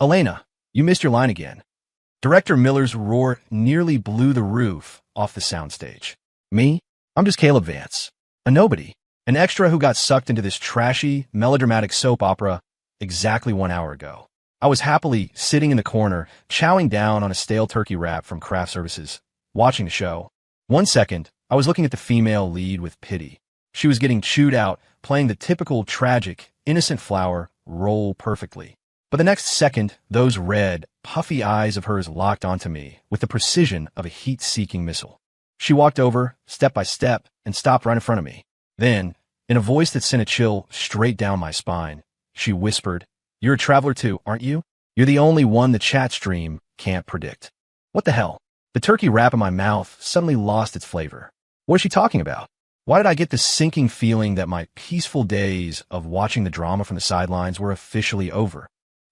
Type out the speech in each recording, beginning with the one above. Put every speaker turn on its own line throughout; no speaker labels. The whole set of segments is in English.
Elena, you missed your line again. Director Miller's roar nearly blew the roof off the soundstage. Me? I'm just Caleb Vance. A nobody. An extra who got sucked into this trashy, melodramatic soap opera exactly 1 hour ago. I was happily sitting in the corner, chowing down on a stale turkey wrap from craft services, watching the show. 1 second, I was looking at the female lead with pity. She was getting chewed out, playing the typical tragic, innocent flower role perfectly. But the next second, those red, puffy eyes of hers locked onto me with the precision of a heat-seeking missile. She walked over, step by step, and stopped right in front of me. Then, in a voice that sent a chill straight down my spine, she whispered, "You're a traveler too, aren't you? You're the only one the chat stream can't predict." What the hell? The turkey wrap in my mouth suddenly lost its flavor. What is she talking about? Why did I get this sinking feeling that my peaceful days of watching the drama from the sidelines were officially over?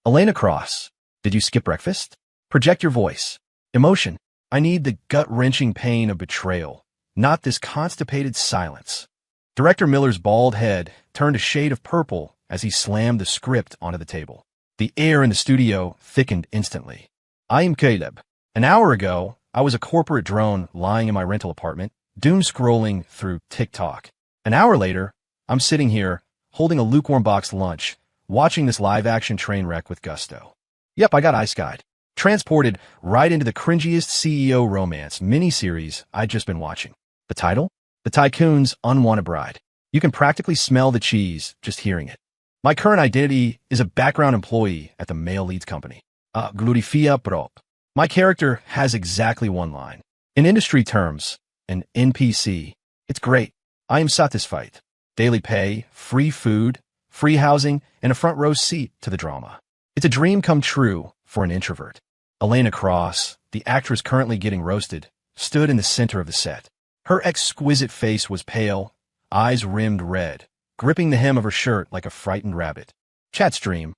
Elena Cross, did you skip breakfast? Project your voice. Emotion. I need the gut-wrenching pain of betrayal, not this constipated silence. Director Miller's bald head turned a shade of purple as he slammed the script onto the table. The air in the studio thickened instantly. I am Caleb. An hour ago, I was a corporate drone lying in my rental apartment, doom-scrolling through TikTok. An hour later, I'm sitting here, holding a lukewarm boxed lunch, watching this live-action train wreck with gusto. Yep, I got ice-guyed. Transported right into the cringiest CEO romance miniseries I'd just been watching. The title? The Tycoon's Unwanted Bride. You can practically smell the cheese just hearing it. My current identity is a background employee at the male leads company. Glorifia prop. My character has exactly one line. In industry terms, an NPC. It's great. I am satisfied. Daily pay, free food, free housing, and a front row seat to the drama. It's a dream come true for an introvert. Elena Cross, the actress currently getting roasted, stood in the center of the set. Her exquisite face was pale, eyes rimmed red, gripping the hem of her shirt like a frightened rabbit. Chat stream.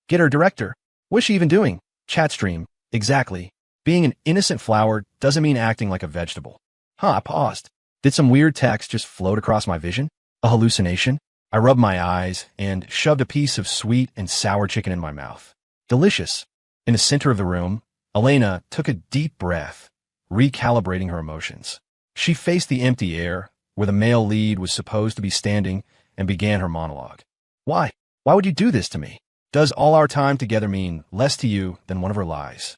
Get her director. What's she even doing? Chat stream. Exactly. Being an innocent flower doesn't mean acting like a vegetable. I paused. Did some weird text just float across my vision? A hallucination? I rubbed my eyes and shoved a piece of sweet and sour chicken in my mouth. Delicious. In the center of the room, Elena took a deep breath, recalibrating her emotions. She faced the empty air, where the male lead was supposed to be standing, and began her monologue. Why? Why would you do this to me? Does all our time together mean less to you than one of her lies?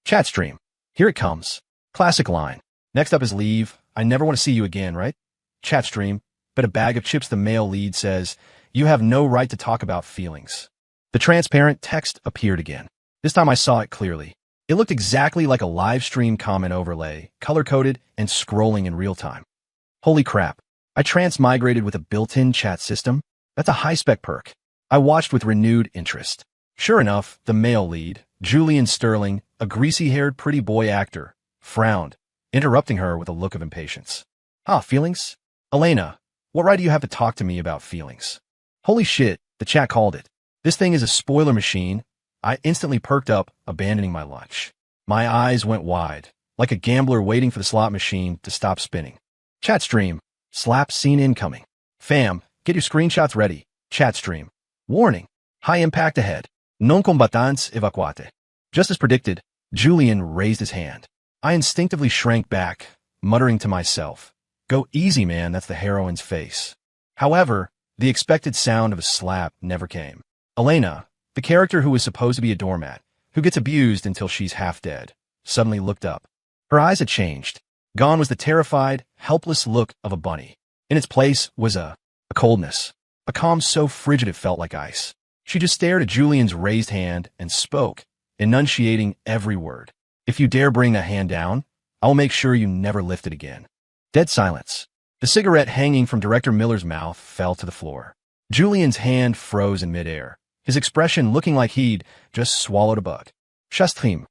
Chat stream. Here it comes. Classic line. Next up is leave. I never want to see you again, right? Chat stream. Bet a bag of chips the male lead says, you have no right to talk about feelings. The transparent text appeared again. This time I saw it clearly. It looked exactly like a live stream comment overlay, color-coded and scrolling in real time. Holy crap. I transmigrated with a built-in chat system? That's a high-spec perk. I watched with renewed interest. Sure enough, the male lead, Julian Sterling, a greasy-haired pretty boy actor, frowned, interrupting her with a look of impatience. Feelings? Elena, what right do you have to talk to me about feelings? Holy shit, the chat called it. This thing is a spoiler machine. I instantly perked up, abandoning my lunch. My eyes went wide, like a gambler waiting for the slot machine to stop spinning. Chat stream. Slap scene incoming. Fam, get your screenshots ready. Chat stream. Warning. High impact ahead. Non combatants evacuate. Just as predicted, Julian raised his hand. I instinctively shrank back, muttering to myself, "Go easy, man, that's the heroine's face." However, the expected sound of a slap never came. Elena, the character who was supposed to be a doormat, who gets abused until she's half dead, suddenly looked up. Her eyes had changed. Gone was the terrified, helpless look of a bunny. In its place was a coldness, a calm so frigid it felt like ice. She just stared at Julian's raised hand and spoke, enunciating every word. "If you dare bring that hand down, I'll make sure you never lift it again." Dead silence. The cigarette hanging from Director Miller's mouth fell to the floor. Julian's hand froze in midair, his expression looking like he'd just swallowed a bug. Shastrim.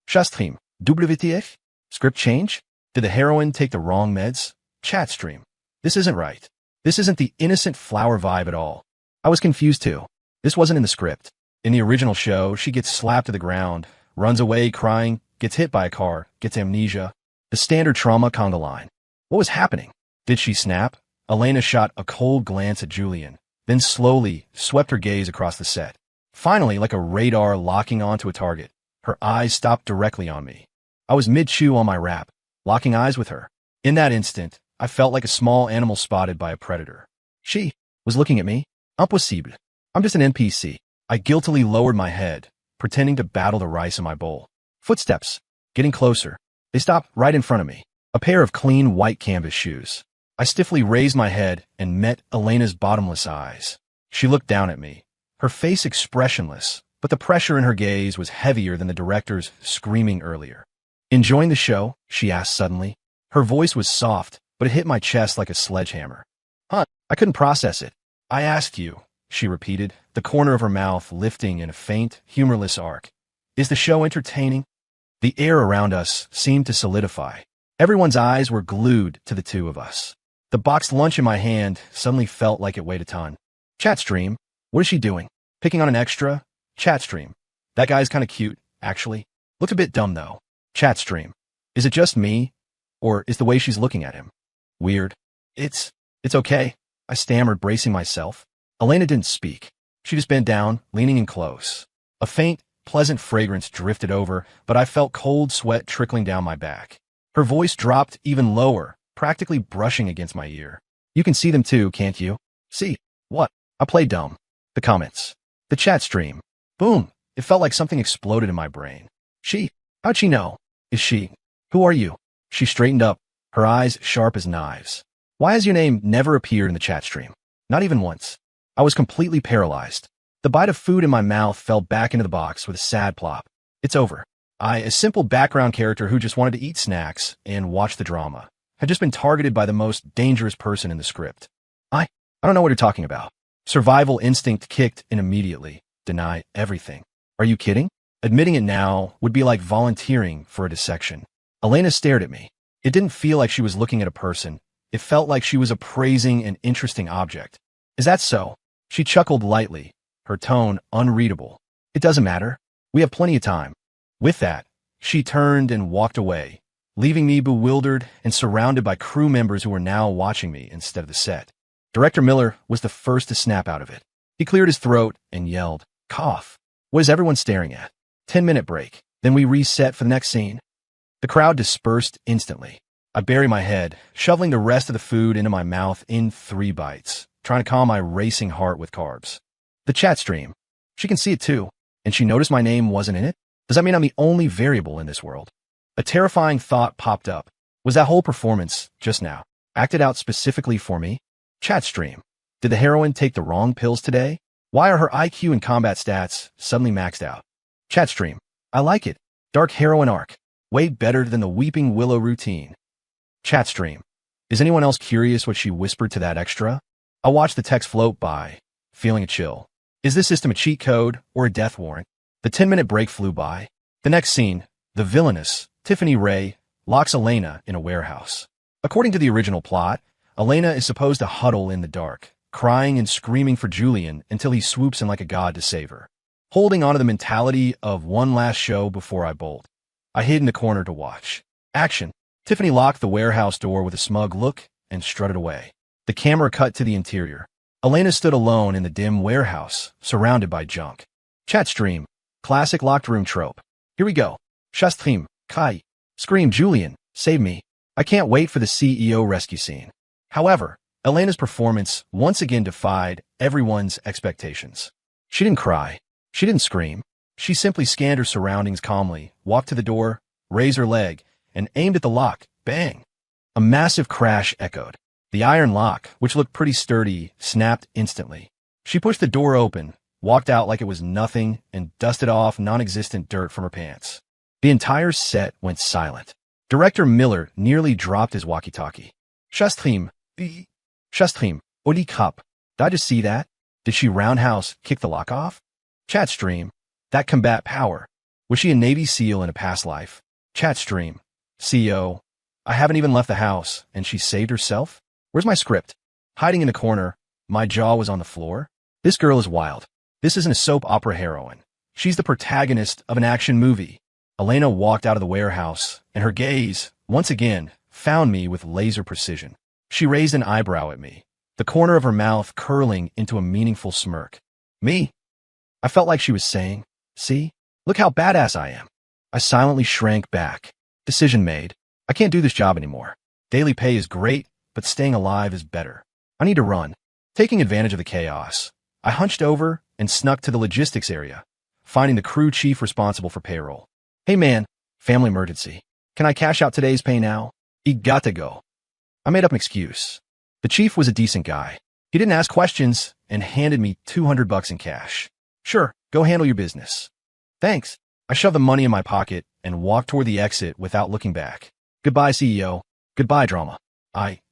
Shastrim. WTF? Script change? Did the heroine take the wrong meds? Chat stream. This isn't right. This isn't the innocent flower vibe at all. I was confused too. This wasn't in the script. In the original show, she gets slapped to the ground, runs away crying, gets hit by a car, gets amnesia. The standard trauma conga line. What was happening? Did she snap? Elena shot a cold glance at Julian, then slowly swept her gaze across the set. Finally, like a radar locking onto a target, her eyes stopped directly on me. I was mid-chew on my wrap, locking eyes with her. In that instant, I felt like a small animal spotted by a predator. She was looking at me. Impossible. I'm just an NPC. I guiltily lowered my head, pretending to battle the rice in my bowl. Footsteps. Getting closer. They stopped right in front of me. A pair of clean white canvas shoes. I stiffly raised my head and met Elena's bottomless eyes. She looked down at me, her face expressionless, but the pressure in her gaze was heavier than the director's screaming earlier. Enjoying the show? She asked suddenly. Her voice was soft, but it hit my chest like a sledgehammer. Huh, I couldn't process it. I asked you, she repeated, the corner of her mouth lifting in a faint, humorless arc. Is the show entertaining? The air around us seemed to solidify. Everyone's eyes were glued to the two of us. The boxed lunch in my hand suddenly felt like it weighed a ton. Chatstream? What is she doing? Picking on an extra? Chatstream. That guy's kinda cute, actually. Looked a bit dumb, though. Chatstream. Is it just me? Or is the way she's looking at him weird? It's okay, I stammered, bracing myself. Elena didn't speak. She just bent down, leaning in close. A faint, pleasant fragrance drifted over, but I felt cold sweat trickling down my back. Her voice dropped even lower, practically brushing against my ear. You can see them too, can't you? See? What? I played dumb. The comments. The chat stream. Boom. It felt like something exploded in my brain. She? How'd she know? Is she? Who are you? She straightened up, her eyes sharp as knives. Why has your name never appeared in the chat stream? Not even once. I was completely paralyzed. The bite of food in my mouth fell back into the box with a sad plop. It's over. I, a simple background character who just wanted to eat snacks and watch the drama, had just been targeted by the most dangerous person in the script. I don't know what you're talking about. Survival instinct kicked in immediately. Deny everything. Are you kidding? Admitting it now would be like volunteering for a dissection. Elena stared at me. It didn't feel like she was looking at a person. It felt like she was appraising an interesting object. Is that so? She chuckled lightly, her tone unreadable. It doesn't matter. We have plenty of time. With that, she turned and walked away, leaving me bewildered and surrounded by crew members who were now watching me instead of the set. Director Miller was the first to snap out of it. He cleared his throat and yelled, "Cough." What is everyone staring at? 10-minute break. Then we reset for the next scene. The crowd dispersed instantly. I buried my head, shoveling the rest of the food into my mouth in 3 bites, trying to calm my racing heart with carbs. The chat stream. She can see it too, and she noticed my name wasn't in it? Does that mean I'm the only variable in this world? A terrifying thought popped up. Was that whole performance, just now, acted out specifically for me? Chat stream. Did the heroine take the wrong pills today? Why are her IQ and combat stats suddenly maxed out? Chat stream. I like it. Dark heroine arc. Way better than the Weeping Willow routine. Chat stream. Is anyone else curious what she whispered to that extra? I watched the text float by, feeling a chill. Is this system a cheat code or a death warrant? The 10-minute break flew by. The next scene, the villainous Tiffany Ray locks Elena in a warehouse. According to the original plot, Elena is supposed to huddle in the dark, crying and screaming for Julian until he swoops in like a god to save her. Holding on to the mentality of one last show before I bolt, I hid in the corner to watch. Action. Tiffany locked the warehouse door with a smug look and strutted away. The camera cut to the interior. Elena stood alone in the dim warehouse, surrounded by junk. Chat stream. Classic locked room trope. Here we go. Shastream. Kai. Scream Julian. Save me. I can't wait for the CEO rescue scene. However, Elena's performance once again defied everyone's expectations. She didn't cry. She didn't scream. She simply scanned her surroundings calmly, walked to the door, raised her leg, and aimed at the lock. Bang! A massive crash echoed. The iron lock, which looked pretty sturdy, snapped instantly. She pushed the door open, walked out like it was nothing, and dusted off non-existent dirt from her pants. The entire set went silent. Director Miller nearly dropped his walkie-talkie. Shastream. Shastream. Odi Cup. Did I just see that? Did she roundhouse kick the lock off? Chat stream. That combat power. Was she a Navy SEAL in a past life? Chat stream. CEO. I haven't even left the house, and she saved herself? Where's my script? Hiding in a corner, my jaw was on the floor. This girl is wild. This isn't a soap opera heroine. She's the protagonist of an action movie. Elena walked out of the warehouse, and her gaze, once again, found me with laser precision. She raised an eyebrow at me, the corner of her mouth curling into a meaningful smirk. Me? I felt like she was saying, "See? Look how badass I am." I silently shrank back. Decision made. I can't do this job anymore. Daily pay is great, but staying alive is better. I need to run. Taking advantage of the chaos, I hunched over and snuck to the logistics area, finding the crew chief responsible for payroll. "Hey man, family emergency. Can I cash out today's pay now? I got to go." I made up an excuse. The chief was a decent guy. He didn't ask questions and handed me $200 in cash. "Sure, go handle your business." "Thanks." I shoved the money in my pocket and walked toward the exit without looking back. Goodbye, CEO. Goodbye, drama.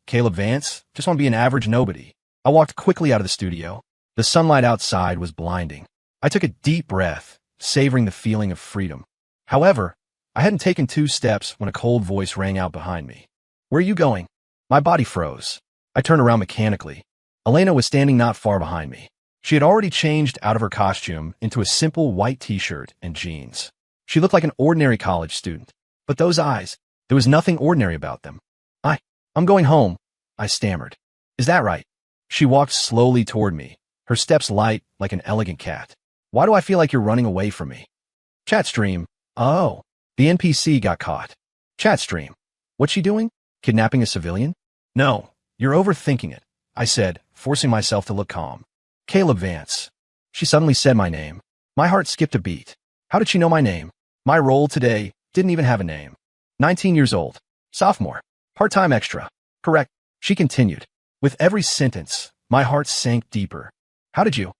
Caleb Vance, just want to be an average nobody. I walked quickly out of the studio. The sunlight outside was blinding. I took a deep breath, savoring the feeling of freedom. However, I hadn't taken 2 steps when a cold voice rang out behind me. "Where are you going?" My body froze. I turned around mechanically. Elena was standing not far behind me. She had already changed out of her costume into a simple white t-shirt and jeans. She looked like an ordinary college student. But those eyes, there was nothing ordinary about them. I'm going home," I stammered. "Is that right?" She walked slowly toward me, her steps light like an elegant cat. "Why do I feel like you're running away from me?" Chat stream. Oh, the NPC got caught. Chat stream. What's she doing? Kidnapping a civilian? "No, you're overthinking it," I said, forcing myself to look calm. "Caleb Vance." She suddenly said my name. My heart skipped a beat. How did she know my name? My role today didn't even have a name. 19 years old. Sophomore. Part-time extra. Correct. She continued. With every sentence, my heart sank deeper. "How did you?"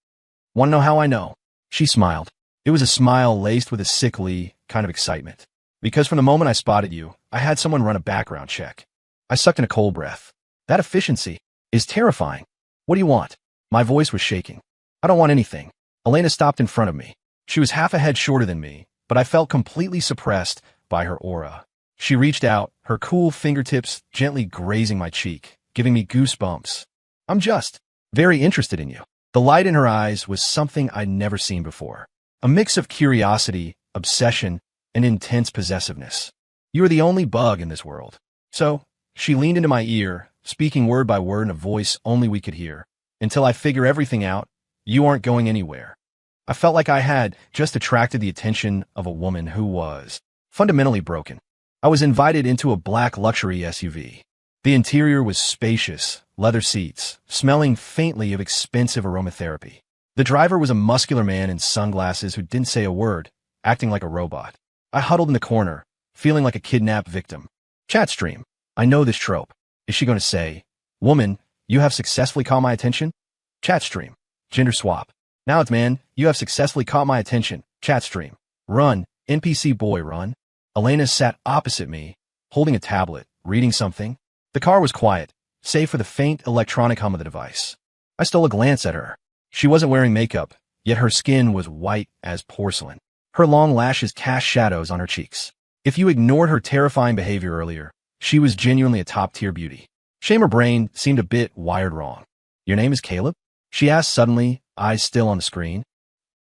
"Want to know how I know?" She smiled. It was a smile laced with a sickly kind of excitement. "Because from the moment I spotted you, I had someone run a background check." I sucked in a cold breath. That efficiency is terrifying. "What do you want?" My voice was shaking. "I don't want anything." Elena stopped in front of me. She was half a head shorter than me, but I felt completely suppressed by her aura. She reached out, her cool fingertips gently grazing my cheek, giving me goosebumps. "I'm just very interested in you." The light in her eyes was something I'd never seen before. A mix of curiosity, obsession, and intense possessiveness. "You are the only bug in this world." So, she leaned into my ear, speaking word by word in a voice only we could hear. "Until I figure everything out, you aren't going anywhere." I felt like I had just attracted the attention of a woman who was fundamentally broken. I was invited into a black luxury SUV. The interior was spacious, leather seats, smelling faintly of expensive aromatherapy. The driver was a muscular man in sunglasses who didn't say a word, acting like a robot. I huddled in the corner, feeling like a kidnapped victim. Chat stream. I know this trope. Is she going to say, "Woman, you have successfully caught my attention"? Chat stream. Gender swap. Now it's man, you have successfully caught my attention. Chat stream. Run, NPC boy, run. Elena sat opposite me, holding a tablet, reading something. The car was quiet, save for the faint electronic hum of the device. I stole a glance at her. She wasn't wearing makeup, yet her skin was white as porcelain. Her long lashes cast shadows on her cheeks. If you ignored her terrifying behavior earlier, she was genuinely a top-tier beauty. Shame her brain seemed a bit wired wrong. "Your name is Caleb?" she asked suddenly, eyes still on the screen.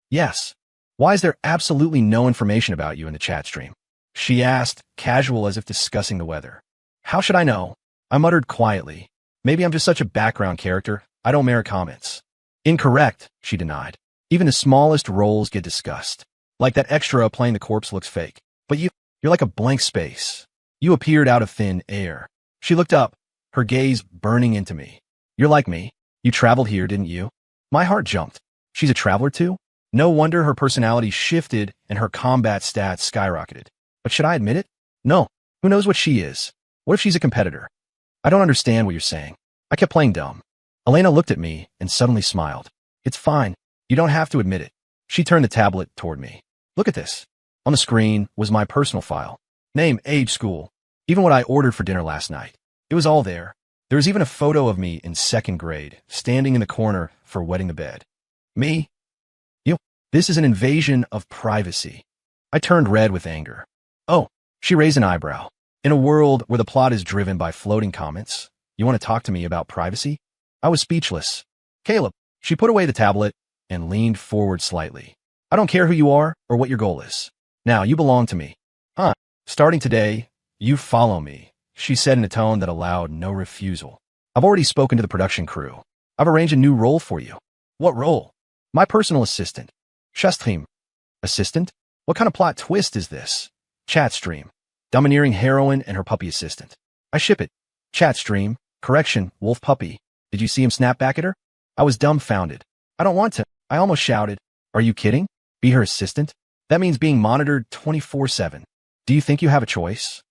"Yes." "Why is there absolutely no information about you in the chat stream?" she asked, casual as if discussing the weather. "How should I know?" I muttered quietly. "Maybe I'm just such a background character. I don't merit comments." "Incorrect," she denied. "Even the smallest roles get discussed. Like that extra playing the corpse looks fake. But you're like a blank space. You appeared out of thin air." She looked up, her gaze burning into me. "You're like me. You traveled here, didn't you?" My heart jumped. She's a traveler too? No wonder her personality shifted and her combat stats skyrocketed. But should I admit it? No. Who knows what she is? What if she's a competitor? "I don't understand what you're saying." I kept playing dumb. Elena looked at me and suddenly smiled. "It's fine. You don't have to admit it." She turned the tablet toward me. "Look at this." On the screen was my personal file. Name, age, school. Even what I ordered for dinner last night. It was all there. There was even a photo of me in 2nd grade, standing in the corner for wetting the bed. Me? You? This is an invasion of privacy. I turned red with anger. "Oh," she raised an eyebrow. "In a world where the plot is driven by floating comments, you want to talk to me about privacy?" I was speechless. "Caleb." She put away the tablet and leaned forward slightly. "I don't care who you are or what your goal is. Now, you belong to me." "Huh. Starting today, you follow me," she said in a tone that allowed no refusal. "I've already spoken to the production crew. I've arranged a new role for you." "What role?" "My personal assistant." Chat stream. Assistant? What kind of plot twist is this? Chat stream. Domineering heroine and her puppy assistant. I ship it. Chat stream. Correction, wolf puppy. Did you see him snap back at her? I was dumbfounded. I don't want to. I almost shouted. Are you kidding? Be her assistant? That means being monitored 24/7. Do you think you have a choice?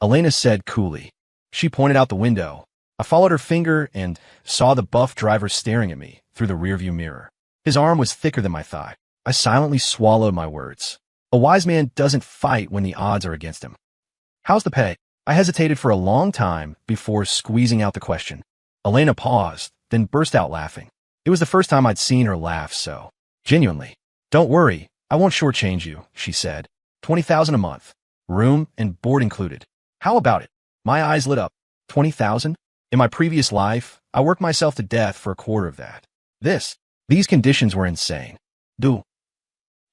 Elena said coolly. She pointed out the window. I followed her finger and saw the buff driver staring at me through the rearview mirror. His arm was thicker than my thigh. I silently swallowed my words. A wise man doesn't fight when the odds are against him. How's the pay? I hesitated for a long time before squeezing out the question. Elena paused, then burst out laughing. It was the first time I'd seen her laugh so genuinely. Don't worry, I won't shortchange you, she said. 20,000 a month. Room and board included. How about it? My eyes lit up. 20,000? In my previous life, I worked myself to death for a quarter of that. These conditions were insane. Do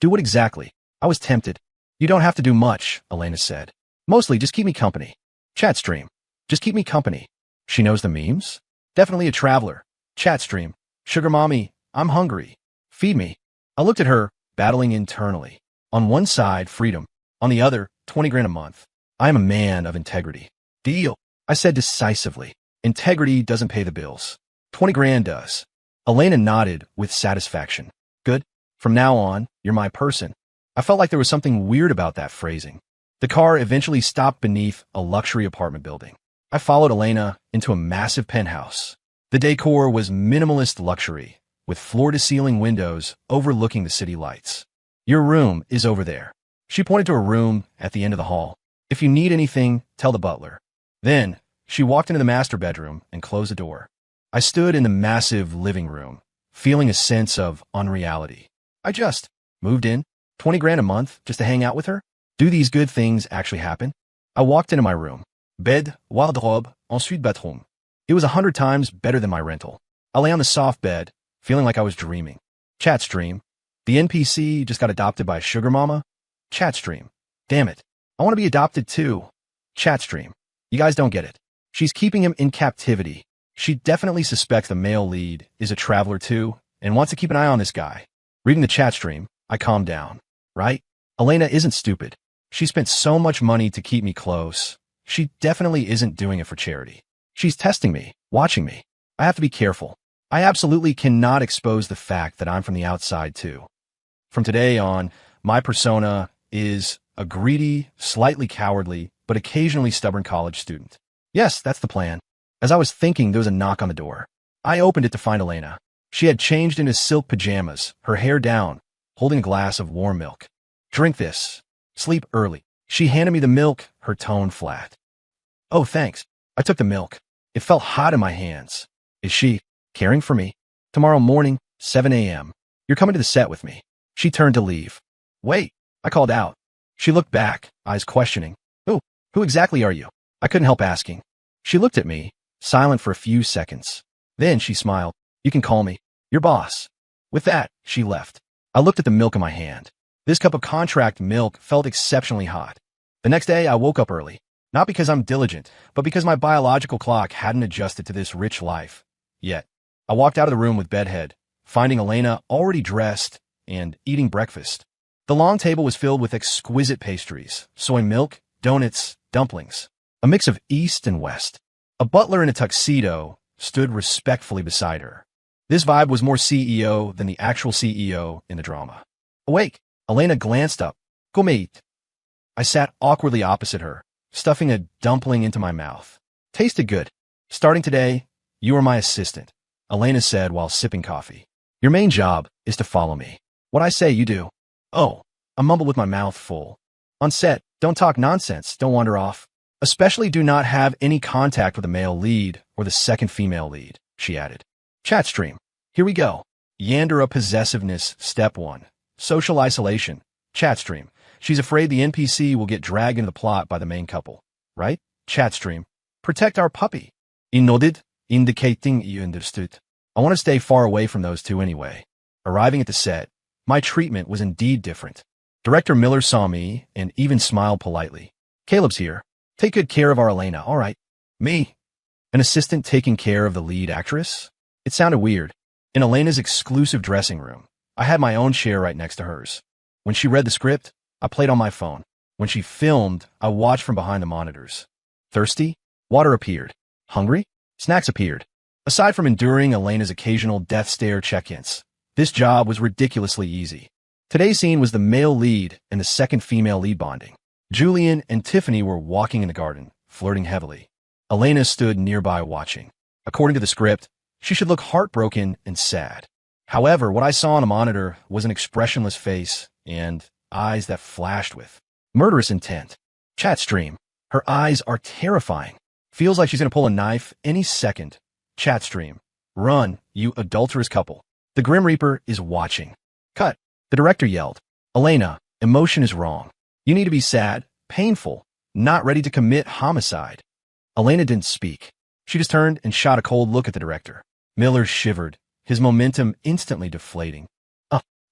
what exactly? I was tempted. You don't have to do much, Elena said. Mostly just keep me company. Chat stream. Just keep me company. She knows the memes? Definitely a traveler. Chat stream. Sugar mommy, I'm hungry. Feed me. I looked at her, battling internally. On one side, freedom. On the other, 20 grand a month. I am a man of integrity. Deal, I said decisively. Integrity doesn't pay the bills. 20 grand does. Elena nodded with satisfaction. Good. From now on, you're my person. I felt like there was something weird about that phrasing. The car eventually stopped beneath a luxury apartment building. I followed Elena into a massive penthouse. The decor was minimalist luxury, with floor-to-ceiling windows overlooking the city lights. Your room is over there. She pointed to a room at the end of the hall. If you need anything, tell the butler. Then, she walked into the master bedroom and closed the door. I stood in the massive living room, feeling a sense of unreality. I just moved in, 20 grand a month just to hang out with her? Do these good things actually happen? I walked into my room. Bed, wardrobe, ensuite bathroom. It was 100 times better than my rental. I lay on the soft bed, feeling like I was dreaming. Chat stream. The NPC just got adopted by a sugar mama? Chat stream. Damn it. I want to be adopted too. Chat stream. You guys don't get it. She's keeping him in captivity. She definitely suspects the male lead is a traveler too and wants to keep an eye on this guy. Reading the chat stream, I calmed down. Right? Elena isn't stupid. She spent so much money to keep me close. She definitely isn't doing it for charity. She's testing me, watching me. I have to be careful. I absolutely cannot expose the fact that I'm from the outside too. From today on, my persona is a greedy, slightly cowardly, but occasionally stubborn college student. Yes, that's the plan. As I was thinking, there was a knock on the door. I opened it to find Elena. She had changed into silk pajamas, her hair down, holding a glass of warm milk. Drink this. Sleep early. She handed me the milk, her tone flat. Oh, thanks. I took the milk. It felt hot in my hands. Is she caring for me? Tomorrow morning, 7 a.m. You're coming to the set with me. She turned to leave. Wait, I called out. She looked back, eyes questioning. Oh, who exactly are you? I couldn't help asking. She looked at me, silent for a few seconds. Then she smiled. You can call me your boss. With that, she left. I looked at the milk in my hand. This cup of contract milk felt exceptionally hot. The next day, I woke up early. Not because I'm diligent, but because my biological clock hadn't adjusted to this rich life yet. I walked out of the room with bedhead, finding Elena already dressed and eating breakfast. The long table was filled with exquisite pastries, soy milk, donuts, dumplings, a mix of East and West. A butler in a tuxedo stood respectfully beside her. This vibe was more CEO than the actual CEO in the drama. Awake, Elena glanced up. Come eat. I sat awkwardly opposite her, stuffing a dumpling into my mouth. Tasted good. Starting today, you are my assistant, Elena said while sipping coffee. Your main job is to follow me. What I say, you do. Oh, I mumbled with my mouth full. On set, don't talk nonsense, don't wander off. Especially do not have any contact with the male lead or the second female lead, she added. Chat stream. Here we go. Yandere possessiveness, step 1. Social isolation. Chat stream. She's afraid the NPC will get dragged into the plot by the main couple. Right? Chat stream. Protect our puppy. I nodded, indicating you understood. I want to stay far away from those two anyway. Arriving at the set, my treatment was indeed different. Director Miller saw me and even smiled politely. Caleb's here. Take good care of our Elena, all right. Me? An assistant taking care of the lead actress? It sounded weird. In Elena's exclusive dressing room, I had my own chair right next to hers. When she read the script, I played on my phone. When she filmed, I watched from behind the monitors. Thirsty? Water appeared. Hungry? Snacks appeared. Aside from enduring Elena's occasional death stare check-ins, this job was ridiculously easy. Today's scene was the male lead and the second female lead bonding. Julian and Tiffany were walking in the garden, flirting heavily. Elena stood nearby watching. According to the script, she should look heartbroken and sad. However, what I saw on a monitor was an expressionless face and eyes that flashed with murderous intent. Chat stream. Her eyes are terrifying. Feels like she's going to pull a knife any second. Chat stream. Run, you adulterous couple. The Grim Reaper is watching. Cut. The director yelled. Elena, emotion is wrong. You need to be sad, painful, not ready to commit homicide. Elena didn't speak. She just turned and shot a cold look at the director. Miller shivered, his momentum instantly deflating.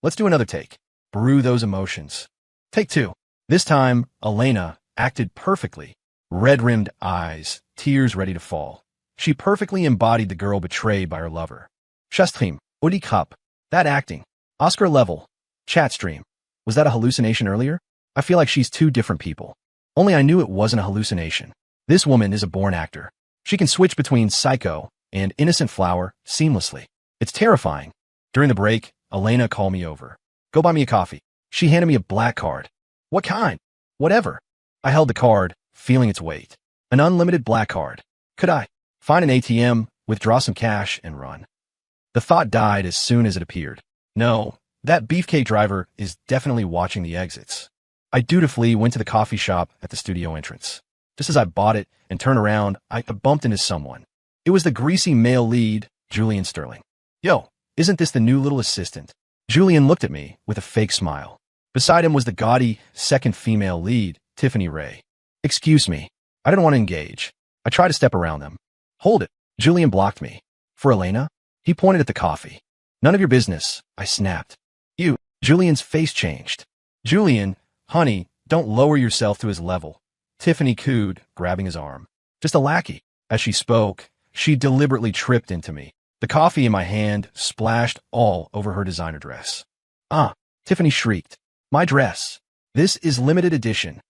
Let's do another take. Brew those emotions. Take two. This time, Elena acted perfectly. Red-rimmed eyes, tears ready to fall. She perfectly embodied the girl betrayed by her lover. Shastrim, Udi Cup. That acting. Oscar level. Chat stream. Was that a hallucination earlier? I feel like she's two different people. Only I knew it wasn't a hallucination. This woman is a born actor. She can switch between Psycho and Innocent Flower seamlessly. It's terrifying. During the break, Elena called me over. Go buy me a coffee. She handed me a black card. What kind? Whatever. I held the card, feeling its weight. An unlimited black card. Could I find an ATM, withdraw some cash, and run? The thought died as soon as it appeared. No, that beefcake driver is definitely watching the exits. I dutifully went to the coffee shop at the studio entrance. Just as I bought it and turned around, I bumped into someone. It was the greasy male lead, Julian Sterling. Yo, isn't this the new little assistant? Julian looked at me with a fake smile. Beside him was the gaudy second female lead, Tiffany Ray. Excuse me. I didn't want to engage. I tried to step around them. Hold it. Julian blocked me. For Elena? He pointed at the coffee. None of your business, I snapped. You. Julian's face changed. Julian, honey, don't lower yourself to his level. Tiffany cooed, grabbing his arm. Just a lackey. As she spoke, she deliberately tripped into me. The coffee in my hand splashed all over her designer dress. Tiffany shrieked. My dress. This is limited edition.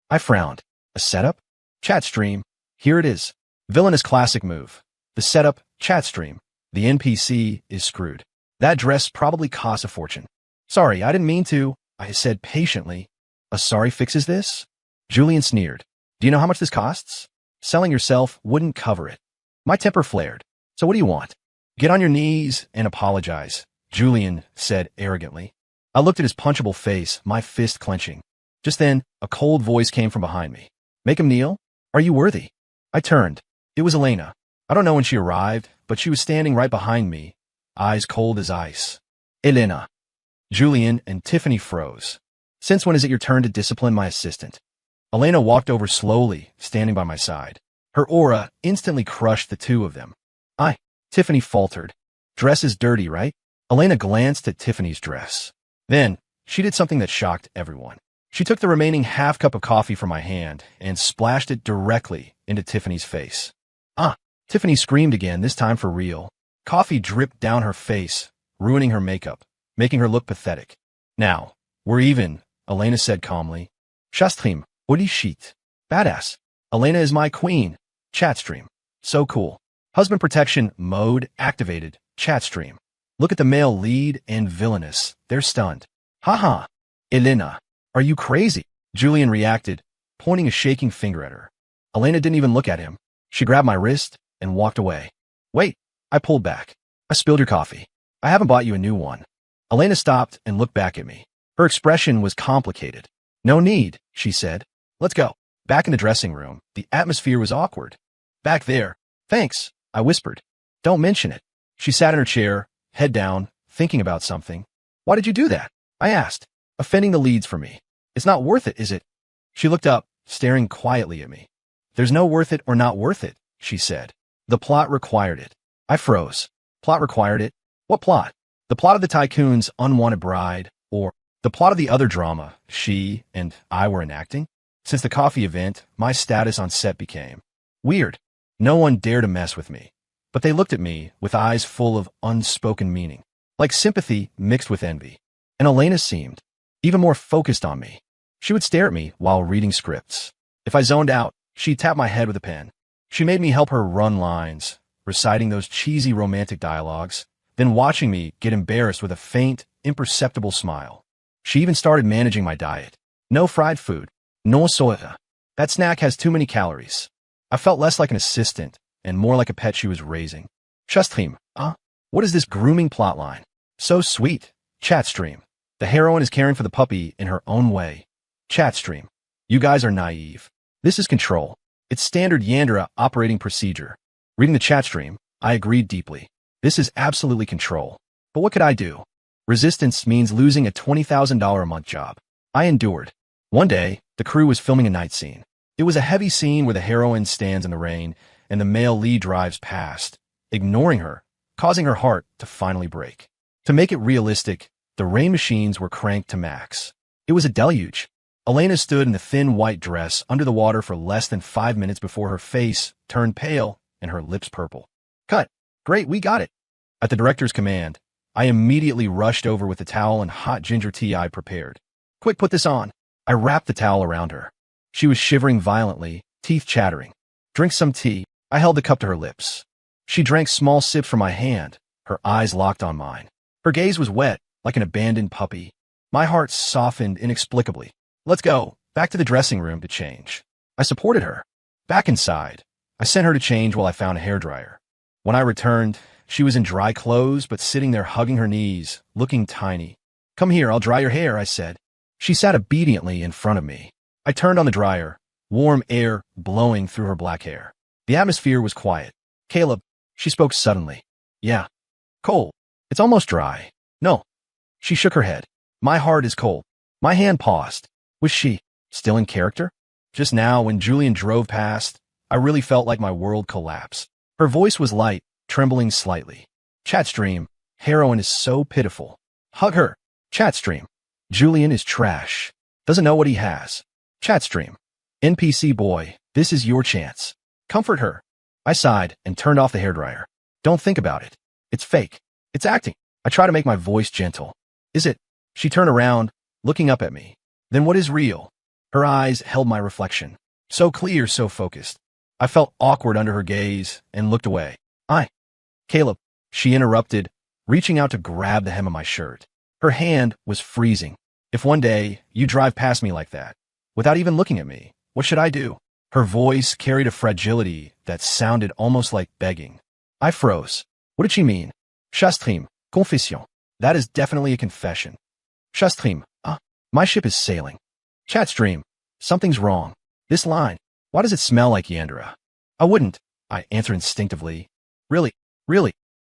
I frowned. A setup? Chat stream. Here it is. Villainous classic move. The setup, chat stream. The NPC is screwed. That dress probably costs a fortune. Sorry, I didn't mean to, I said patiently. A sorry fixes this? Julian sneered. Do you know how much this costs? Selling yourself wouldn't cover it. My temper flared. So what do you want? Get on your knees and apologize, Julian said arrogantly. I looked at his punchable face, my fist clenching. Just then, a cold voice came from behind me. Make him kneel? Are you worthy? I turned. It was Elena. I don't know when she arrived, but she was standing right behind me, eyes cold as ice. Elena. Julian and Tiffany froze. Since when is it your turn to discipline my assistant? Elena walked over slowly, standing by my side. Her aura instantly crushed the two of them. Tiffany faltered. Dress is dirty, right? Elena glanced at Tiffany's dress. Then, she did something that shocked everyone. She took the remaining half cup of coffee from my hand and splashed it directly into Tiffany's face. Tiffany screamed again, this time for real. Coffee dripped down her face, ruining her makeup, making her look pathetic. Now, we're even, Elena said calmly. Shastrim, Udi Sheet. Badass. Elena is my queen. Chat stream. So cool. Husband protection mode activated. Chat stream. Look at the male lead and villainous. They're stunned. Haha. Elena, are you crazy? Julian reacted, pointing a shaking finger at her. Elena didn't even look at him. She grabbed my wrist and walked away. Wait, I pulled back. I spilled your coffee. I haven't bought you a new one. Elena stopped and looked back at me. Her expression was complicated. No need, she said. Let's go. Back in the dressing room, the atmosphere was awkward. Back there. Thanks, I whispered. Don't mention it. She sat in her chair, head down, thinking about something. Why did you do that? I asked, offending the leads for me. It's not worth it, is it? She looked up, staring quietly at me. There's no worth it or not worth it, she said. The plot required it. I froze. Plot required it? What plot? The plot of the tycoon's unwanted bride, or the plot of the other drama she and I were enacting? Since the coffee event, my status on set became weird. No one dared to mess with me, but they looked at me with eyes full of unspoken meaning. like sympathy mixed with envy. And Elena seemed even more focused on me. She would stare at me while reading scripts. If I zoned out, she'd tap my head with a pen. She made me help her run lines, reciting those cheesy romantic dialogues, then watching me get embarrassed with a faint, imperceptible smile. She even started managing my diet. No fried food. No soda. That snack has too many calories. I felt less like an assistant and more like a pet she was raising. Chatstream. What is this grooming plotline? So sweet. Chatstream. The heroine is caring for the puppy in her own way. Chatstream. You guys are naive. This is control. It's standard Yandere operating procedure. Reading the chatstream, I agreed deeply. This is absolutely control. But what could I do? Resistance means losing a $20,000 a month job. I endured. One day, the crew was filming a night scene. It was a heavy scene where the heroine stands in the rain and the male lead drives past, ignoring her, causing her heart to finally break. To make it realistic, the rain machines were cranked to max. It was a deluge. Elena stood in the thin white dress under the water for less than 5 minutes before her face turned pale and her lips purple. Cut. Great, we got it. At the director's command, I immediately rushed over with the towel and hot ginger tea I prepared. Quick, put this on. I wrapped the towel around her. She was shivering violently, teeth chattering. Drink some tea. I held the cup to her lips. She drank small sips from my hand, her eyes locked on mine. Her gaze was wet, like an abandoned puppy. My heart softened inexplicably. Let's go. Back to the dressing room to change. I supported her. Back inside, I sent her to change while I found a hairdryer. When I returned, she was in dry clothes but sitting there hugging her knees, looking tiny. Come here, I'll dry your hair, I said. She sat obediently in front of me. I turned on the dryer, warm air blowing through her black hair. The atmosphere was quiet. Caleb, she spoke suddenly. Yeah. Cold. It's almost dry. No. She shook her head. My heart is cold. My hand paused. Was she still in character? Just now, when Julian drove past, I really felt like my world collapsed. Her voice was light, trembling slightly. Chatstream, heroine is so pitiful. Hug her. Chatstream. Julian is trash. Doesn't know what he has. Chatstream. NPC boy, this is your chance. Comfort her. I sighed and turned off the hairdryer. Don't think about it. It's fake. It's acting. I try to make my voice gentle. Is it? She turned around, looking up at me. Then what is real? Her eyes held my reflection. So clear, so focused. I felt awkward under her gaze and looked away. Caleb, she interrupted, reaching out to grab the hem of my shirt. Her hand was freezing. If one day you drive past me like that, without even looking at me, what should I do? Her voice carried a fragility that sounded almost like begging. I froze. What did she mean? Chatstream, confession. That is definitely a confession. Chatstream, my ship is sailing. Chatstream, something's wrong. This line, why does it smell like Yandere? I wouldn't, I answered instinctively. Really?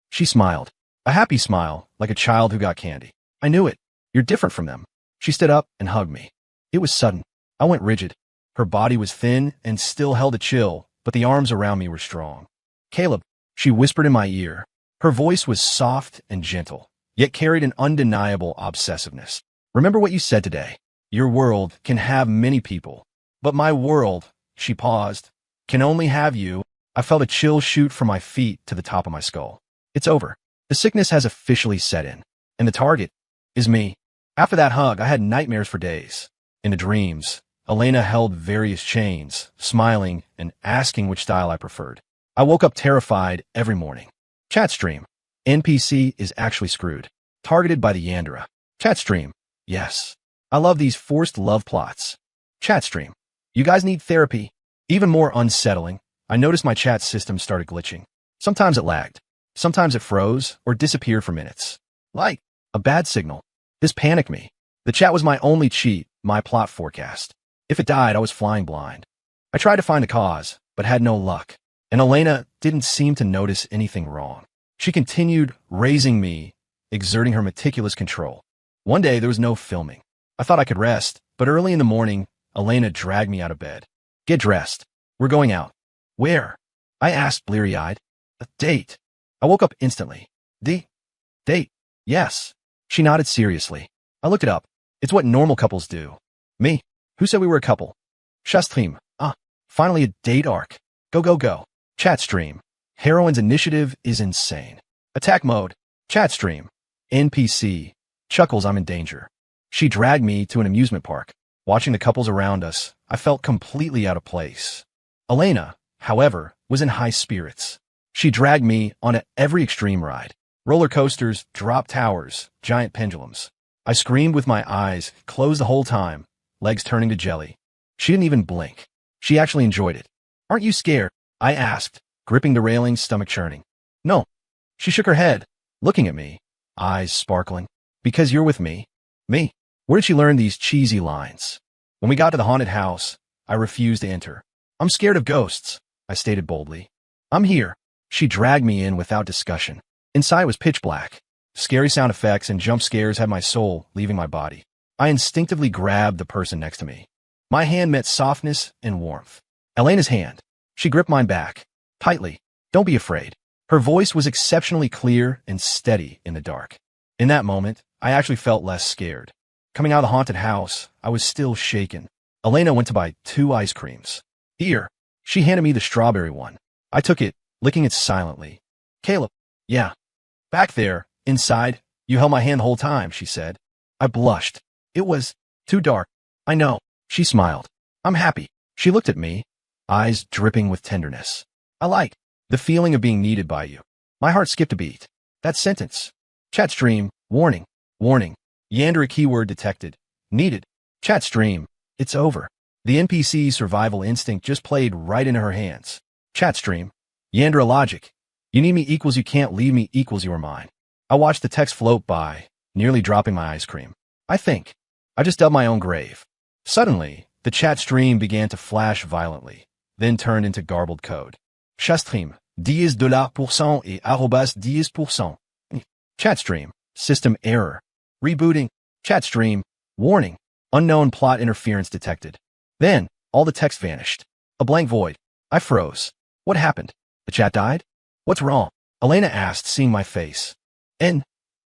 She smiled. A happy smile, like a child who got candy. I knew it. You're different from them. She stood up and hugged me. It was sudden. I went rigid. Her body was thin and still held a chill, but the arms around me were strong. Caleb, she whispered in my ear. Her voice was soft and gentle, yet carried an undeniable obsessiveness. Remember what you said today. Your world can have many people, but my world, she paused, can only have you. I felt a chill shoot from my feet to the top of my skull. It's over. The sickness has officially set in, and the target is me. After that hug, I had nightmares for days. In the dreams, Elena held various chains, smiling and asking which style I preferred. I woke up terrified every morning. Chatstream. NPC is actually screwed. Targeted by the Yandere. Chatstream. Yes. I love these forced love plots. Chatstream. You guys need therapy. Even more unsettling, I noticed my chat system started glitching. Sometimes it lagged. Sometimes it froze or disappeared for minutes. Like a bad signal. This panicked me. The chat was my only cheat, my plot forecast. If it died, I was flying blind. I tried to find a cause, but had no luck. And Elena didn't seem to notice anything wrong. She continued raising me, exerting her meticulous control. One day, there was no filming. I thought I could rest, but early in the morning, Elena dragged me out of bed. Get dressed. We're going out. Where? I asked bleary-eyed. A date. I woke up instantly. Date? Yes. She nodded seriously. I looked it up. It's what normal couples do. Me? Who said we were a couple? Chatstream. Finally a date arc. Go. Chatstream. Heroine's initiative is insane. Attack mode. Chatstream. NPC chuckles I'm in danger. She dragged me to an amusement park. Watching the couples around us, I felt completely out of place. Elena, however, was in high spirits. She dragged me on every extreme ride. Roller coasters, drop towers, giant pendulums. I screamed with my eyes closed the whole time, legs turning to jelly. She didn't even blink. She actually enjoyed it. Aren't you scared? I asked, gripping the railings, stomach churning. No. She shook her head, looking at me, eyes sparkling. Because you're with me. Me? Where did she learn these cheesy lines? When we got to the haunted house, I refused to enter. I'm scared of ghosts, I stated boldly. I'm here. She dragged me in without discussion. Inside was pitch black. Scary sound effects and jump scares had my soul leaving my body. I instinctively grabbed the person next to me. My hand met softness and warmth. Elena's hand. She gripped mine back. Tightly. Don't be afraid. Her voice was exceptionally clear and steady in the dark. In that moment, I actually felt less scared. Coming out of the haunted house, I was still shaken. Elena went to buy 2 ice creams. Here. She handed me the strawberry one. I took it, licking it silently. Caleb. Yeah. Back there, inside, you held my hand the whole time, she said. I blushed. It was too dark. I know. She smiled. I'm happy. She looked at me, eyes dripping with tenderness. I like the feeling of being needed by you. My heart skipped a beat. That sentence. Chat stream. Warning. Warning. Yandere keyword detected. Needed. Chat stream. It's over. The NPC survival instinct just played right into her hands. Chat stream. Yandere logic. You need me equals you can't leave me equals you are mine. I watched the text float by, nearly dropping my ice cream. I think. I just dug my own grave. Suddenly, the chat stream began to flash violently, then turned into garbled code. Chatstream, $10% et @10%. Chatstream, system error. Rebooting, chatstream, warning, unknown plot interference detected. Then, all the text vanished. A blank void. I froze. What happened? The chat died? What's wrong? Elena asked, seeing my face.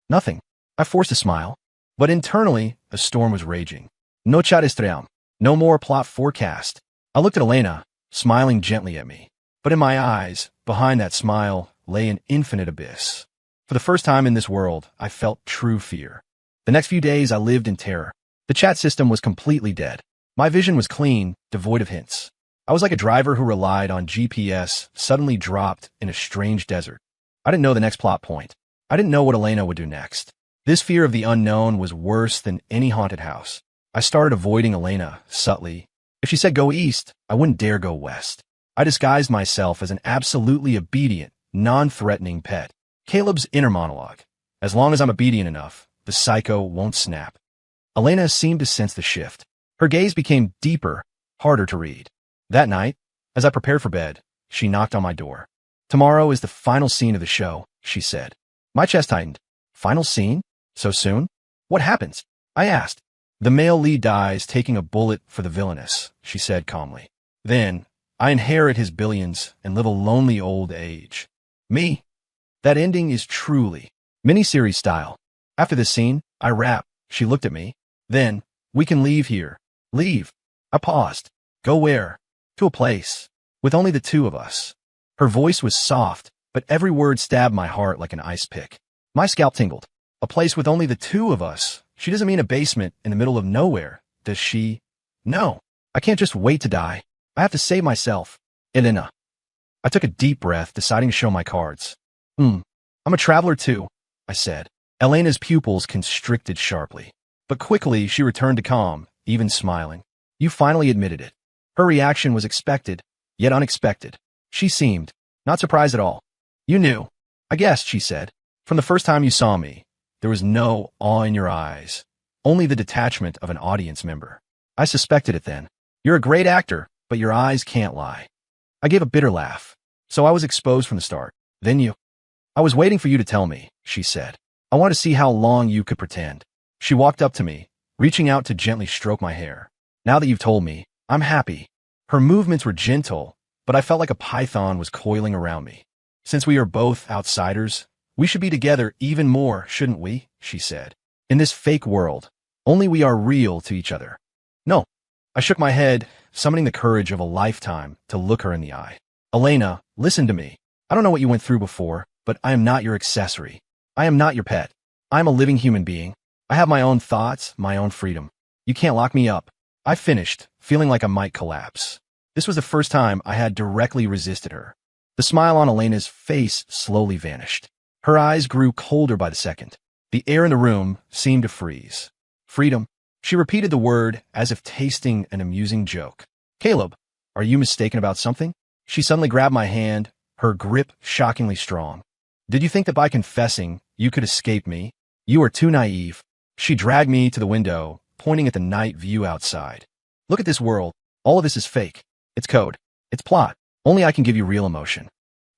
Nothing. I forced a smile. But internally, a storm was raging. No chatstream. No more plot forecast. I looked at Elena, smiling gently at me. But in my eyes, behind that smile, lay an infinite abyss. For the first time in this world, I felt true fear. The next few days, I lived in terror. The chat system was completely dead. My vision was clean, devoid of hints. I was like a driver who relied on GPS, suddenly dropped in a strange desert. I didn't know the next plot point. I didn't know what Elena would do next. This fear of the unknown was worse than any haunted house. I started avoiding Elena, subtly. If she said go east, I wouldn't dare go west. I disguised myself as an absolutely obedient, non-threatening pet. Caleb's inner monologue. As long as I'm obedient enough, the psycho won't snap. Elena seemed to sense the shift. Her gaze became deeper, harder to read. That night, as I prepared for bed, she knocked on my door. Tomorrow is the final scene of the show, she said. My chest tightened. Final scene? So soon? What happens? I asked. The male lead dies taking a bullet for the villainess, she said calmly. Then, I inherit his billions and live a lonely old age. Me? That ending is truly miniseries style. After this scene, I rap. She looked at me. Then, we can leave here. Leave. I paused. Go where? To a place. With only the two of us. Her voice was soft, but every word stabbed my heart like an ice pick. My scalp tingled. A place with only the two of us. She doesn't mean a basement in the middle of nowhere, does she? No. I can't just wait to die. I have to save myself. Elena. I took a deep breath, deciding to show my cards. I'm a traveler too, I said. Elena's pupils constricted sharply. But quickly she returned to calm, even smiling. You finally admitted it. Her reaction was expected, yet unexpected. She seemed not surprised at all. You knew. I guessed, she said. From the first time you saw me, there was no awe in your eyes, only the detachment of an audience member. I suspected it then. You're a great actor, but your eyes can't lie. I gave a bitter laugh. So I was exposed from the start. Then you. I was waiting for you to tell me, she said. I want to see how long you could pretend. She walked up to me, reaching out to gently stroke my hair. Now that you've told me, I'm happy. Her movements were gentle, but I felt like a python was coiling around me. Since we are both outsiders, we should be together even more, shouldn't we? She said. In this fake world, only we are real to each other. No. I shook my head, summoning the courage of a lifetime to look her in the eye. Elena, listen to me. I don't know what you went through before, but I am not your accessory. I am not your pet. I'm a living human being. I have my own thoughts, my own freedom. You can't lock me up. I finished, feeling like I might collapse. This was the first time I had directly resisted her. The smile on Elena's face slowly vanished. Her eyes grew colder by the second. The air in the room seemed to freeze. Freedom. She repeated the word as if tasting an amusing joke. Caleb, are you mistaken about something? She suddenly grabbed my hand, her grip shockingly strong. Did you think that by confessing, you could escape me? You are too naive. She dragged me to the window, pointing at the night view outside. Look at this world. All of this is fake. It's code. It's plot. Only I can give you real emotion.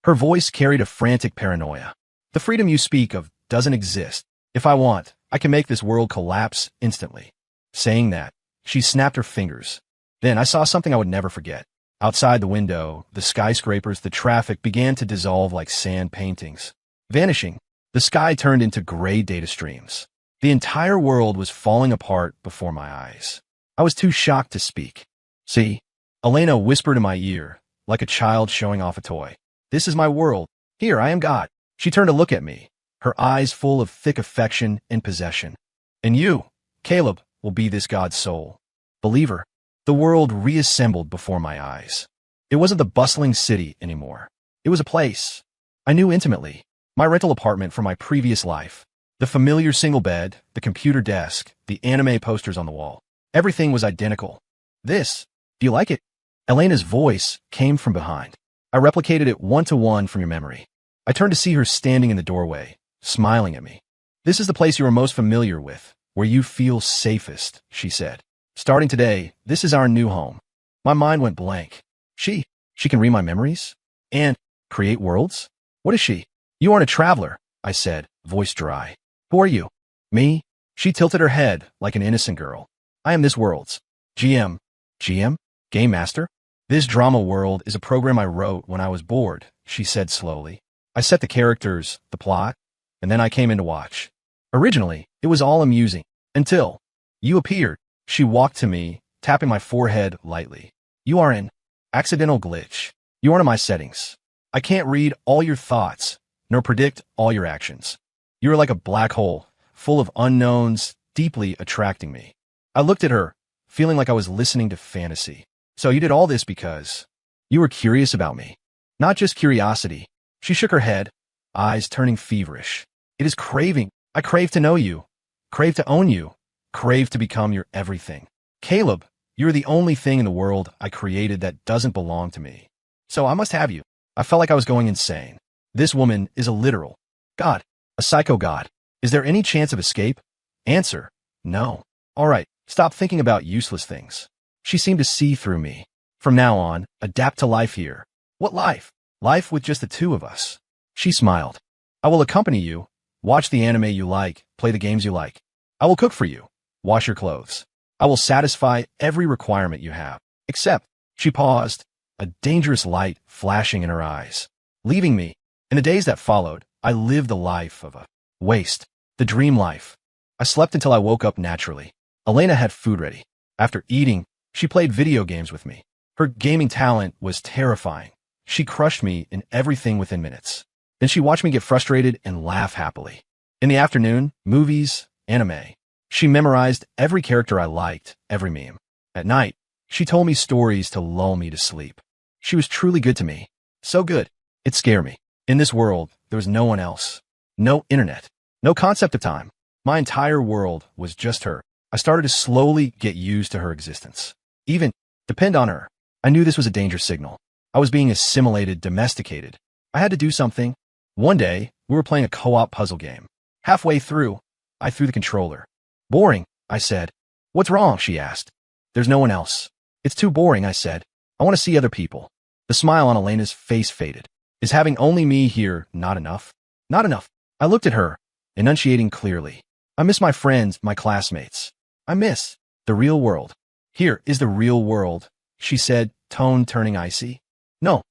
Her voice carried a frantic paranoia. The freedom you speak of doesn't exist. If I want, I can make this world collapse instantly. Saying that, she snapped her fingers. Then I saw something I would never forget. Outside the window, the skyscrapers, the traffic began to dissolve like sand paintings. Vanishing, the sky turned into gray data streams. The entire world was falling apart before my eyes. I was too shocked to speak. See, Elena whispered in my ear, like a child showing off a toy. This is my world. Here, I am God. She turned to look at me, her eyes full of thick affection and possession. And you, Caleb, will be this God's soul. Believer. The world reassembled before my eyes. It wasn't the bustling city anymore. It was a place I knew intimately. My rental apartment from my previous life. The familiar single bed, the computer desk, the anime posters on the wall. Everything was identical. This, do you like it? Elena's voice came from behind. I replicated it one-to-one from your memory. I turned to see her standing in the doorway, smiling at me. This is the place you are most familiar with, where you feel safest, she said. Starting today, this is our new home. My mind went blank. She can read my memories? And create worlds? What is she? You aren't a traveler, I said, voice dry. Who are you? Me? She tilted her head like an innocent girl. I am this world's GM. GM? Game Master? This drama world is a program I wrote when I was bored, she said slowly. I set the characters, the plot, and then I came in to watch. Originally, it was all amusing, until you appeared. She walked to me, tapping my forehead lightly. You are an accidental glitch. You aren't in my settings. I can't read all your thoughts, nor predict all your actions. You are like a black hole, full of unknowns, deeply attracting me. I looked at her, feeling like I was listening to fantasy. So you did all this because you were curious about me. Not just curiosity. She shook her head, eyes turning feverish. It is craving. I crave to know you, crave to own you, crave to become your everything. Caleb, you're the only thing in the world I created that doesn't belong to me. So I must have you. I felt like I was going insane. This woman is a literal God, a psycho God. Is there any chance of escape? Answer, no. All right, stop thinking about useless things. She seemed to see through me. From now on, adapt to life here. What life? Life with just the two of us. She smiled. I will accompany you. Watch the anime you like, play the games you like. I will cook for you. Wash your clothes. I will satisfy every requirement you have. Except, she paused, a dangerous light flashing in her eyes. Leaving me. In the days that followed, I lived the life of a waste. The dream life. I slept until I woke up naturally. Elena had food ready. After eating, she played video games with me. Her gaming talent was terrifying. She crushed me in everything within minutes. Then she watched me get frustrated and laugh happily. In the afternoon, movies, anime. She memorized every character I liked, every meme. At night, she told me stories to lull me to sleep. She was truly good to me. So good, it scared me. In this world, there was no one else. No internet. No concept of time. My entire world was just her. I started to slowly get used to her existence. Even depend on her. I knew this was a danger signal. I was being assimilated, domesticated. I had to do something. One day, we were playing a co-op puzzle game. Halfway through, I threw the controller. Boring, I said. What's wrong? She asked. There's no one else. It's too boring, I said. I want to see other people. The smile on Elena's face faded. Is having only me here not enough? Not enough. I looked at her, enunciating clearly. I miss my friends, my classmates. I miss the real world. Here is the real world, she said, tone turning icy. No.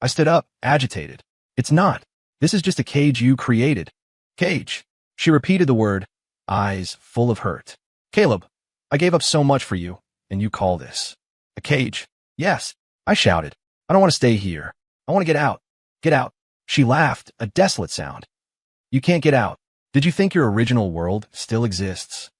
I stood up, agitated. It's not. This is just a cage you created. Cage. She repeated the word, eyes full of hurt. Caleb, I gave up so much for you, and you call this a cage? Yes, I shouted. I don't want to stay here. I want to get out. Get out. She laughed, a desolate sound. You can't get out. Did you think your original world still exists?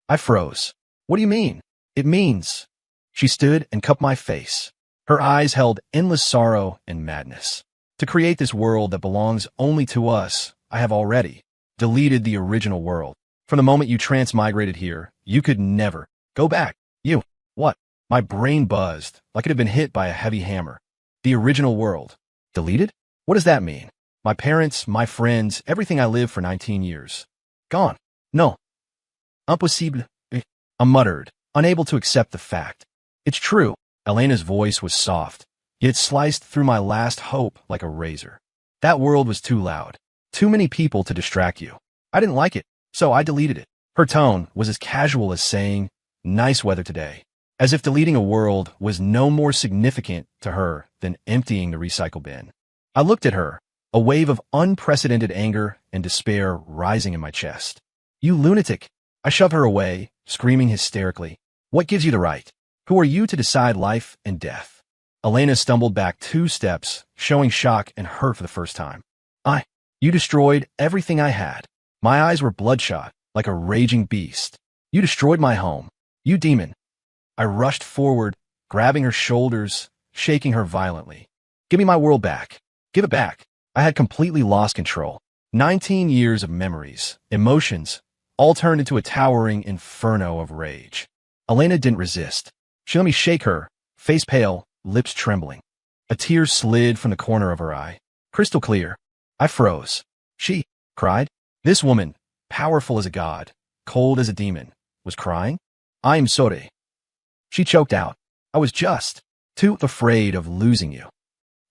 I froze. What do you mean? It means. She stood and cupped my face. Her eyes held endless sorrow and madness. To create this world that belongs only to us, I have already deleted the original world. From the moment you transmigrated here, you could never go back. You. What? My brain buzzed, like it had been hit by a heavy hammer. The original world. Deleted? What does that mean? My parents, my friends, everything I lived for 19 years. Gone. No. Impossible. I muttered, unable to accept the fact. It's true. Elena's voice was soft, yet it sliced through my last hope like a razor. That world was too loud. Too many people to distract you. I didn't like it, so I deleted it. Her tone was as casual as saying, "Nice weather today," as if deleting a world was no more significant to her than emptying the recycle bin. I looked at her, a wave of unprecedented anger and despair rising in my chest. You lunatic! I shoved her away, screaming hysterically. What gives you the right? Who are you to decide life and death? Elena stumbled back 2 steps, showing shock and hurt for the first time. You destroyed everything I had. My eyes were bloodshot, like a raging beast. You destroyed my home. You demon. I rushed forward, grabbing her shoulders, shaking her violently. Give me my world back. Give it back. I had completely lost control. 19 years of memories, emotions, all turned into a towering inferno of rage. Elena didn't resist. She let me shake her, face pale, lips trembling. A tear slid from the corner of her eye. Crystal clear. I froze. She cried. This woman, powerful as a god, cold as a demon, was crying. I'm sorry. She choked out. I was just too afraid of losing you.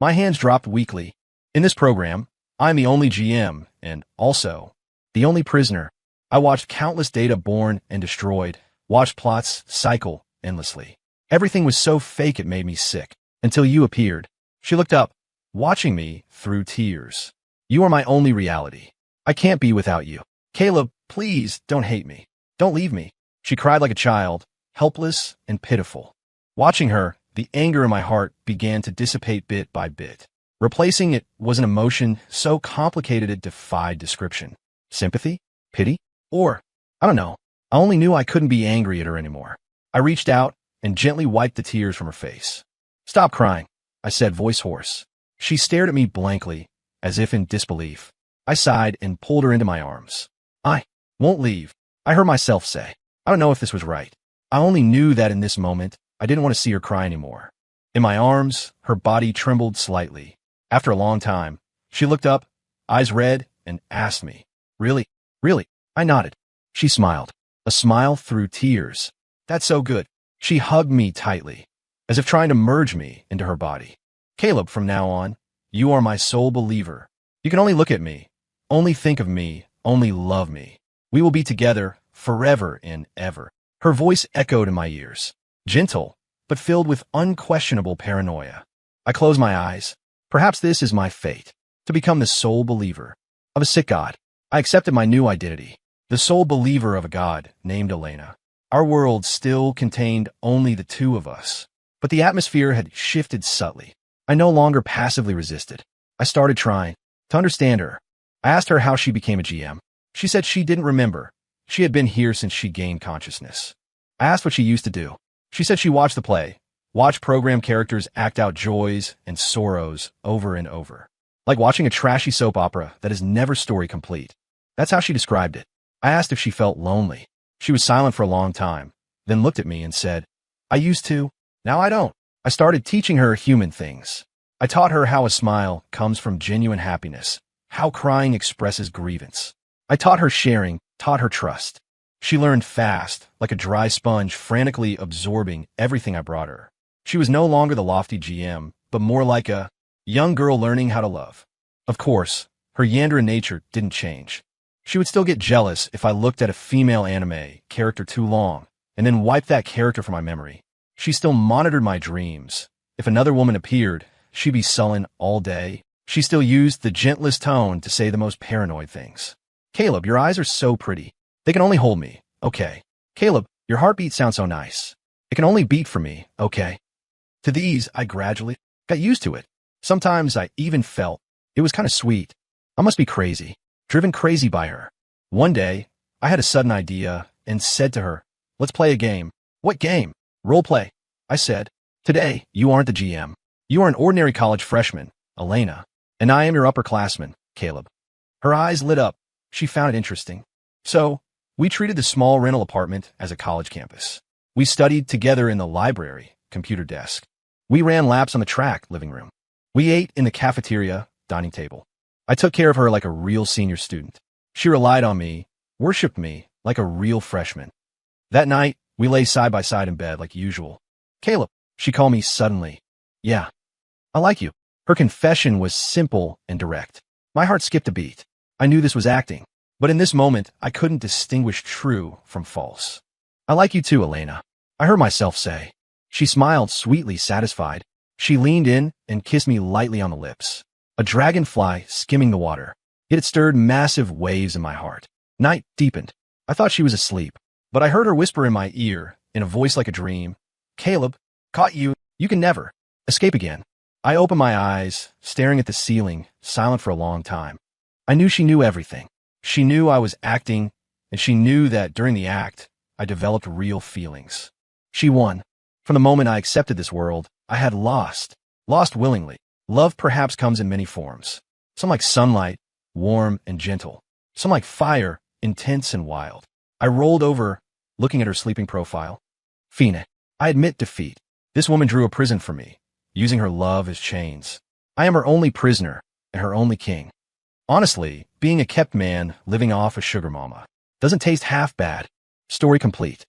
My hands dropped weakly. In this program, I'm the only GM and also the only prisoner. I watched countless data born and destroyed, watched plots cycle endlessly. Everything was so fake it made me sick, until you appeared. She looked up, watching me through tears. You are my only reality. I can't be without you. Caleb, please don't hate me. Don't leave me. She cried like a child, helpless and pitiful. Watching her, the anger in my heart began to dissipate bit by bit. Replacing it was an emotion so complicated it defied description. Sympathy? Pity? Or, I don't know. I only knew I couldn't be angry at her anymore. I reached out and gently wiped the tears from her face. Stop crying, I said, voice hoarse. She stared at me blankly, as if in disbelief. I sighed and pulled her into my arms. I won't leave, I heard myself say. I don't know if this was right. I only knew that in this moment, I didn't want to see her cry anymore. In my arms, her body trembled slightly. After a long time, she looked up, eyes red, and asked me, Really? Really? I nodded. She smiled. A smile through tears. That's so good. She hugged me tightly, as if trying to merge me into her body. Caleb, from now on, you are my sole believer. You can only look at me, only think of me, only love me. We will be together forever and ever. Her voice echoed in my ears, gentle, but filled with unquestionable paranoia. I closed my eyes. Perhaps this is my fate, to become the sole believer of a sick god. I accepted my new identity, the sole believer of a god named Elena. Our world still contained only the 2 of us, but the atmosphere had shifted subtly. I no longer passively resisted. I started trying to understand her. I asked her how she became a GM. She said she didn't remember. She had been here since she gained consciousness. I asked what she used to do. She said she watched the play, watched program characters act out joys and sorrows over and over, like watching a trashy soap opera that is never story complete. That's how she described it. I asked if she felt lonely. She was silent for a long time, then looked at me and said, I used to, now I don't. I started teaching her human things. I taught her how a smile comes from genuine happiness, how crying expresses grievance. I taught her sharing, taught her trust. She learned fast, like a dry sponge frantically absorbing everything I brought her. She was no longer the lofty GM, but more like a young girl learning how to love. Of course, her Yandere nature didn't change. She would still get jealous if I looked at a female anime character too long, and then wiped that character from my memory. She still monitored my dreams. If another woman appeared, she'd be sullen all day. She still used the gentlest tone to say the most paranoid things. Caleb, your eyes are so pretty. They can only hold me, okay? Caleb, your heartbeat sounds so nice. It can only beat for me, okay? To these, I gradually got used to it. Sometimes I even felt it was kind of sweet. I must be crazy, driven crazy by her. One day, I had a sudden idea and said to her, let's play a game. What game? Role play. I said, today, you aren't the GM. You are an ordinary college freshman, Elena, and I am your upperclassman, Caleb. Her eyes lit up. She found it interesting. So, we treated the small rental apartment as a college campus. We studied together in the library, computer desk. We ran laps on the track, living room. We ate in the cafeteria, dining table. I took care of her like a real senior student. She relied on me, worshipped me like a real freshman. That night, we lay side by side in bed like usual. Caleb, she called me suddenly. Yeah, I like you. Her confession was simple and direct. My heart skipped a beat. I knew this was acting, but in this moment, I couldn't distinguish true from false. I like you too, Elena. I heard myself say. She smiled, sweetly satisfied. She leaned in and kissed me lightly on the lips. A dragonfly skimming the water. It had stirred massive waves in my heart. Night deepened. I thought she was asleep, but I heard her whisper in my ear, in a voice like a dream, Caleb, caught you. You can never escape again. I opened my eyes, staring at the ceiling, silent for a long time. I knew she knew everything. She knew I was acting, and she knew that during the act, I developed real feelings. She won. From the moment I accepted this world, I had lost willingly. Love perhaps comes in many forms. Some like sunlight, warm and gentle. Some like fire, intense and wild. I rolled over, looking at her sleeping profile. Fina, I admit defeat. This woman drew a prison for me, using her love as chains. I am her only prisoner and her only king. Honestly, being a kept man living off a sugar mama doesn't taste half bad. Story complete.